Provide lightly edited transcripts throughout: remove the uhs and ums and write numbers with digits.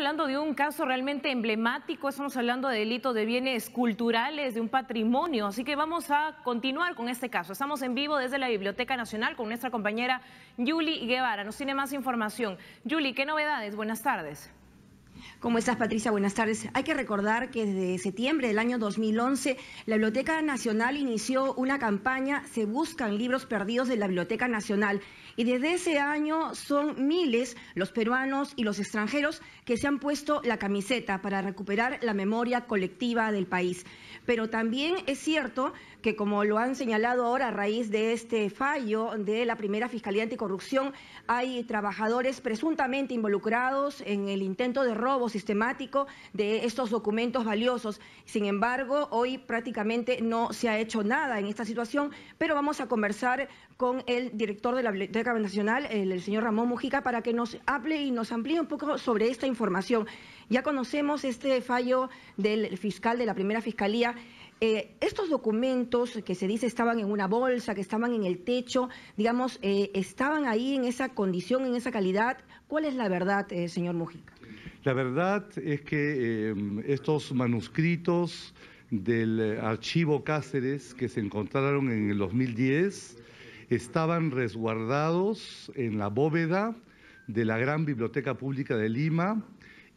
hablando de un caso realmente emblemático, estamos hablando de delito de bienes culturales, de un patrimonio, así que vamos a continuar con este caso. Estamos en vivo desde la Biblioteca Nacional con nuestra compañera Yuli Guevara. Nos tiene más información. Yuli, ¿qué novedades? Buenas tardes. ¿Cómo estás, Patricia? Buenas tardes. Hay que recordar que desde septiembre del año 2011 la Biblioteca Nacional inició una campaña Se Buscan Libros Perdidos de la Biblioteca Nacional, y desde ese año son miles los peruanos y los extranjeros que se han puesto la camiseta para recuperar la memoria colectiva del país. Pero también es cierto que, como lo han señalado ahora a raíz de este fallo de la primera Fiscalía Anticorrupción, hay trabajadores presuntamente involucrados en el intento de robo sistemático de estos documentos valiosos. Sin embargo, hoy prácticamente no se ha hecho nada en esta situación, pero vamos a conversar con el director de la Biblioteca Nacional, el señor Ramón Mujica, para que nos hable y nos amplíe un poco sobre esta información. Ya conocemos este fallo del fiscal de la primera Fiscalía. Estos documentos que se dice estaban en una bolsa, que estaban en el techo, digamos, ¿estaban ahí en esa condición, en esa calidad? ¿Cuál es la verdad, señor Mujica? La verdad es que estos manuscritos del archivo Cáceres que se encontraron en el 2010 estaban resguardados en la bóveda de la Gran Biblioteca Pública de Lima,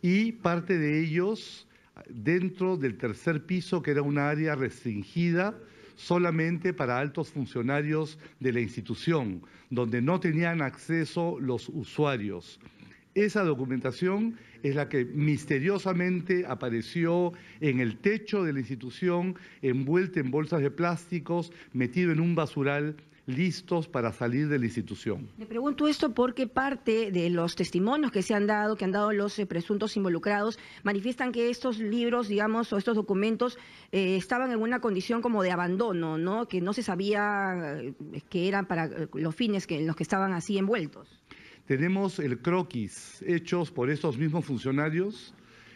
y parte de ellos dentro del tercer piso, que era una área restringida solamente para altos funcionarios de la institución, donde no tenían acceso los usuarios. Esa documentación es la que misteriosamente apareció en el techo de la institución, envuelta en bolsas de plásticos, metido en un basural, listos para salir de la institución. Le pregunto esto porque parte de los testimonios que han dado los presuntos involucrados, manifiestan que estos libros, digamos, o estos documentos estaban en una condición como de abandono, ¿no? Que no se sabía que eran para los fines en los que estaban así envueltos. Tenemos el croquis hechos por estos mismos funcionarios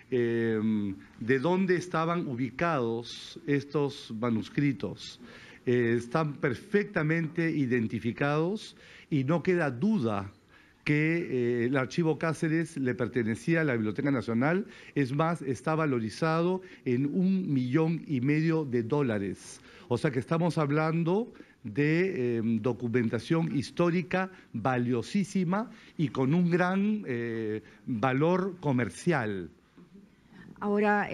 de dónde estaban ubicados estos manuscritos. Están perfectamente identificados y no queda duda que el archivo Cáceres le pertenecía a la Biblioteca Nacional. Es más, está valorizado en $1,5 millones. O sea que estamos hablando de documentación histórica valiosísima y con un gran valor comercial. Ahora,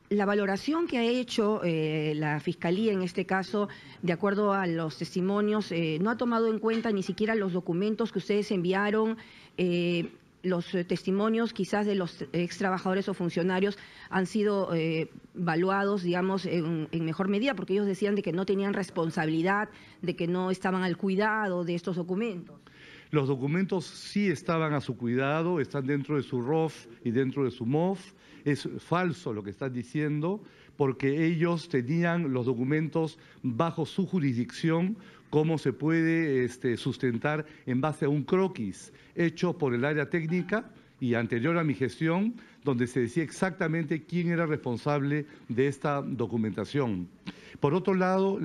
la valoración que ha hecho la Fiscalía en este caso, de acuerdo a los testimonios, no ha tomado en cuenta ni siquiera los documentos que ustedes enviaron. Los testimonios quizás de los ex trabajadores o funcionarios han sido evaluados, digamos, en mejor medida, porque ellos decían de que no tenían responsabilidad, de que no estaban al cuidado de estos documentos. Los documentos sí estaban a su cuidado, están dentro de su ROF y dentro de su MOF. Es falso lo que están diciendo, porque ellos tenían los documentos bajo su jurisdicción, como se puede sustentar en base a un croquis hecho por el área técnica y anterior a mi gestión, donde se decía exactamente quién era responsable de esta documentación. Por otro lado,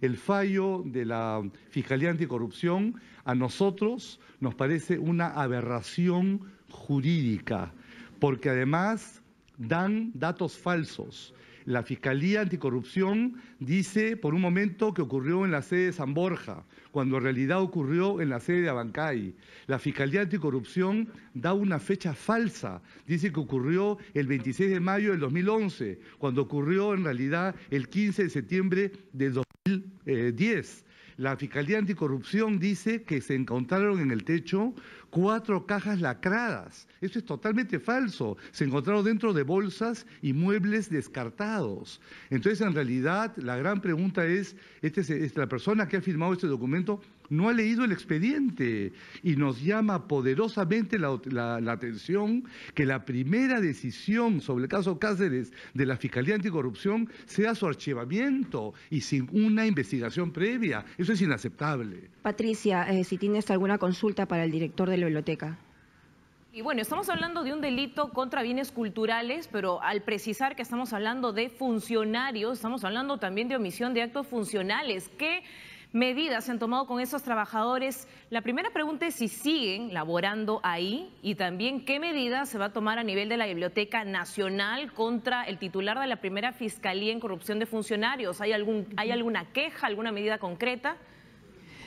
el fallo de la Fiscalía Anticorrupción a nosotros nos parece una aberración jurídica, porque además dan datos falsos. La Fiscalía Anticorrupción dice por un momento que ocurrió en la sede de San Borja, cuando en realidad ocurrió en la sede de Abancay. La Fiscalía Anticorrupción da una fecha falsa, dice que ocurrió el 26 de mayo del 2011, cuando ocurrió en realidad el 15 de septiembre del 2010. La Fiscalía Anticorrupción dice que se encontraron en el techo 4 cajas lacradas. Eso es totalmente falso. Se encontraron dentro de bolsas y muebles descartados. Entonces, en realidad, la gran pregunta es, la persona que ha firmado este documento no ha leído el expediente, y nos llama poderosamente la atención que la primera decisión sobre el caso Cáceres de la Fiscalía Anticorrupción sea su archivamiento y sin una investigación previa. Eso es inaceptable. Patricia, si tienes alguna consulta para el director de la biblioteca. Y bueno, estamos hablando de un delito contra bienes culturales, pero al precisar que estamos hablando de funcionarios, estamos hablando también de omisión de actos funcionales. ¿Qué medidas se han tomado con esos trabajadores? La primera pregunta es si siguen laborando ahí y también qué medidas se va a tomar a nivel de la Biblioteca Nacional contra el titular de la primera Fiscalía en corrupción de funcionarios. ¿Hay alguna queja, alguna medida concreta?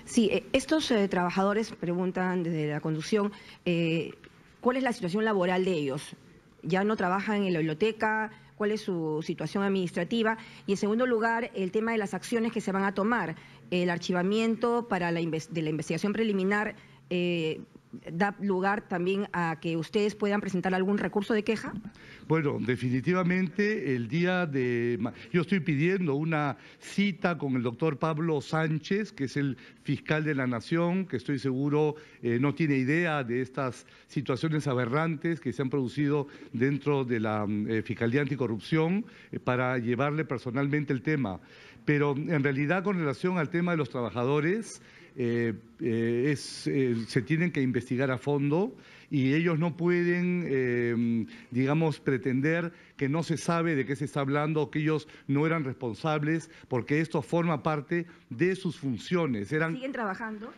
Sí, estos trabajadores preguntan desde la conducción cuál es la situación laboral de ellos. ¿Ya no trabajan en la biblioteca? ¿Cuál es su situación administrativa? Y en segundo lugar, el tema de las acciones que se van a tomar. El archivamiento de la investigación preliminar da lugar también a que ustedes puedan presentar algún recurso de queja. Bueno, definitivamente yo estoy pidiendo una cita con el doctor Pablo Sánchez, que es el fiscal de la Nación, que estoy seguro no tiene idea de estas situaciones aberrantes que se han producido dentro de la Fiscalía Anticorrupción, para llevarle personalmente el tema. Pero en realidad, con relación al tema de los trabajadores, se tienen que investigar a fondo y ellos no pueden, digamos, pretender que no se sabe de qué se está hablando, que ellos no eran responsables, porque esto forma parte de sus funciones. ¿Siguen trabajando?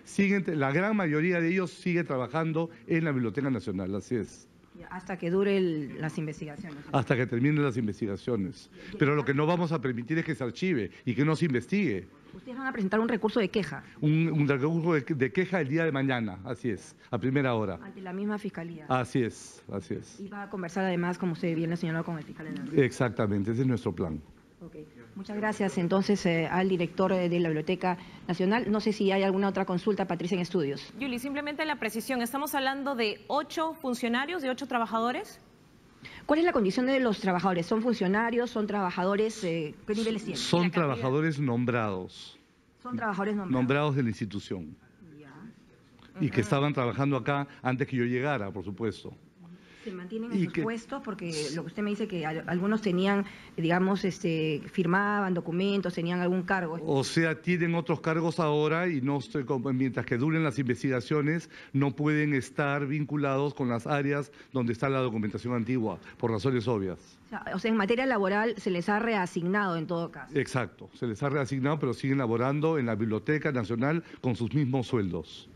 La gran mayoría de ellos sigue trabajando en la Biblioteca Nacional, así es. Hasta que duren las investigaciones. Hasta que terminen las investigaciones. Pero lo que no vamos a permitir es que se archive y que no se investigue. Ustedes van a presentar un recurso de queja. Un recurso de queja el día de mañana, así es, a primera hora. Ante la misma fiscalía. Así es, así es. Y va a conversar además, como usted bien le señaló, con el fiscal de la Nación. Exactamente, ese es nuestro plan. Okay. Muchas gracias entonces al director de la Biblioteca Nacional. No sé si hay alguna otra consulta, Patricia, en estudios. Yuli, simplemente la precisión, ¿estamos hablando de 8 funcionarios, de 8 trabajadores? ¿Cuál es la condición de los trabajadores? ¿Son funcionarios? ¿Son trabajadores? ¿Qué niveles tienen? Son trabajadores nombrados. Son trabajadores nombrados. Nombrados de la institución. Ya. Y que estaban trabajando acá antes que yo llegara, por supuesto. ¿Se mantienen en sus puestos? Porque lo que usted me dice que algunos tenían, digamos, firmaban documentos, tenían algún cargo. O sea, tienen otros cargos ahora y mientras que duren las investigaciones no pueden estar vinculados con las áreas donde está la documentación antigua, por razones obvias. O sea, en materia laboral se les ha reasignado en todo caso. Exacto, se les ha reasignado, pero siguen laborando en la Biblioteca Nacional con sus mismos sueldos.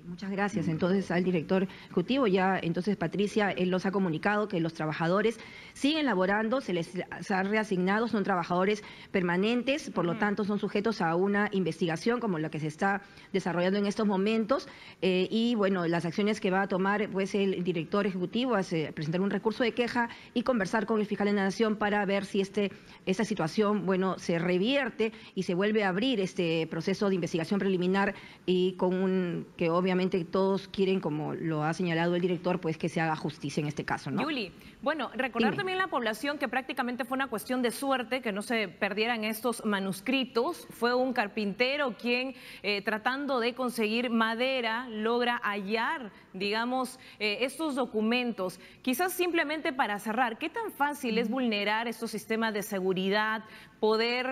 Muchas gracias. Entonces, al director ejecutivo, ya entonces Patricia, él los ha comunicado que los trabajadores siguen laborando, se les ha reasignado, son trabajadores permanentes, por lo tanto son sujetos a una investigación como la que se está desarrollando en estos momentos y bueno, las acciones que va a tomar pues el director ejecutivo es presentar un recurso de queja y conversar con el fiscal de la Nación para ver si esta situación, bueno, se revierte y se vuelve a abrir este proceso de investigación preliminar y con que obviamente todos quieren, como lo ha señalado el director, pues que se haga justicia en este caso, ¿no? Yuli, bueno, recordar también a la población que prácticamente fue una cuestión de suerte que no se perdieran estos manuscritos. Fue un carpintero quien, tratando de conseguir madera, logra hallar, digamos, estos documentos. Quizás simplemente para cerrar, ¿qué tan fácil es vulnerar estos sistemas de seguridad, poder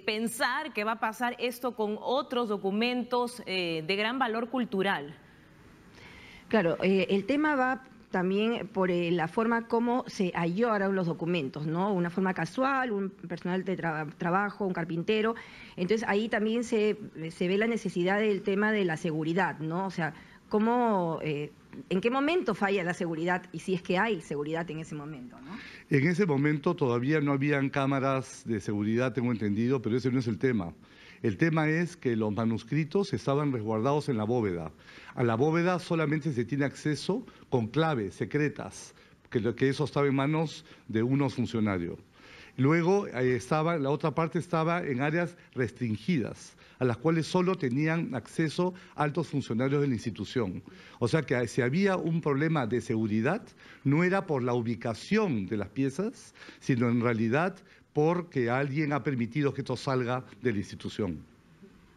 pensar que va a pasar esto con otros documentos de gran valor cultural? Claro, el tema va también por la forma como se hallaron los documentos, ¿no? Una forma casual, un personal de trabajo, un carpintero. Entonces ahí también se ve la necesidad del tema de la seguridad, ¿no? O sea, ¿en qué momento falla la seguridad y si es que hay seguridad en ese momento, ¿no? En ese momento todavía no habían cámaras de seguridad, tengo entendido, pero ese no es el tema. El tema es que los manuscritos estaban resguardados en la bóveda. A la bóveda solamente se tiene acceso con claves secretas, que eso estaba en manos de unos funcionarios. Luego la otra parte estaba en áreas restringidas, a las cuales solo tenían acceso altos funcionarios de la institución. O sea que si había un problema de seguridad, no era por la ubicación de las piezas, sino en realidad porque alguien ha permitido que esto salga de la institución.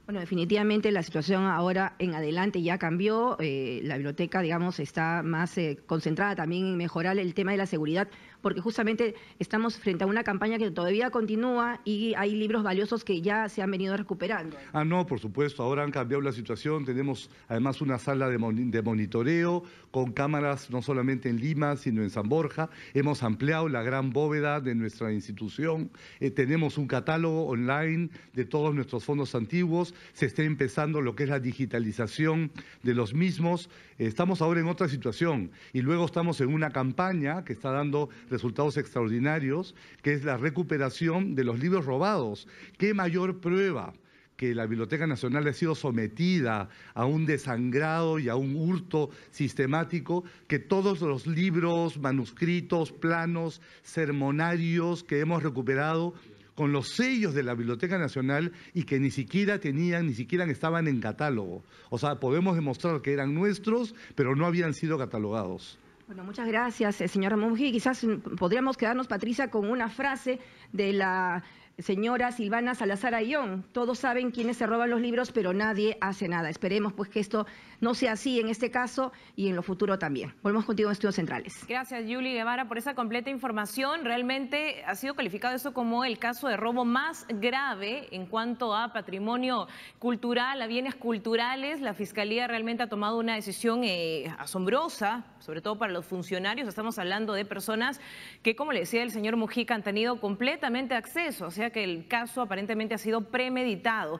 Bueno, definitivamente la situación ahora en adelante ya cambió. La biblioteca, digamos, está más concentrada también en mejorar el tema de la seguridad, porque justamente estamos frente a una campaña que todavía continúa y hay libros valiosos que ya se han venido recuperando. Ah, no, por supuesto, ahora han cambiado la situación. Tenemos además una sala de monitoreo con cámaras no solamente en Lima, sino en San Borja. Hemos ampliado la gran bóveda de nuestra institución. Tenemos un catálogo online de todos nuestros fondos antiguos. libros, se está empezando lo que es la digitalización de los mismos. Estamos ahora en otra situación y luego estamos en una campaña que está dando resultados extraordinarios, que es la recuperación de los libros robados. ¿Qué mayor prueba que la Biblioteca Nacional ha sido sometida a un desangrado y a un hurto sistemático, que todos los libros, manuscritos, planos, sermonarios que hemos recuperado con los sellos de la Biblioteca Nacional y que ni siquiera estaban en catálogo? O sea, podemos demostrar que eran nuestros, pero no habían sido catalogados. Bueno, muchas gracias, señora Monge. Quizás podríamos quedarnos, Patricia, con una frase de la señora Silvana Salazar Ayón: todos saben quiénes se roban los libros, pero nadie hace nada. Esperemos pues que esto no sea así en este caso y en lo futuro también. Volvemos contigo en Estudios Centrales. Gracias, Yuli Guevara, por esa completa información. Realmente ha sido calificado esto como el caso de robo más grave en cuanto a patrimonio cultural, a bienes culturales. La Fiscalía realmente ha tomado una decisión asombrosa, sobre todo para los funcionarios. Estamos hablando de personas que, como le decía el señor Mujica, han tenido completamente acceso, o sea que el caso aparentemente ha sido premeditado.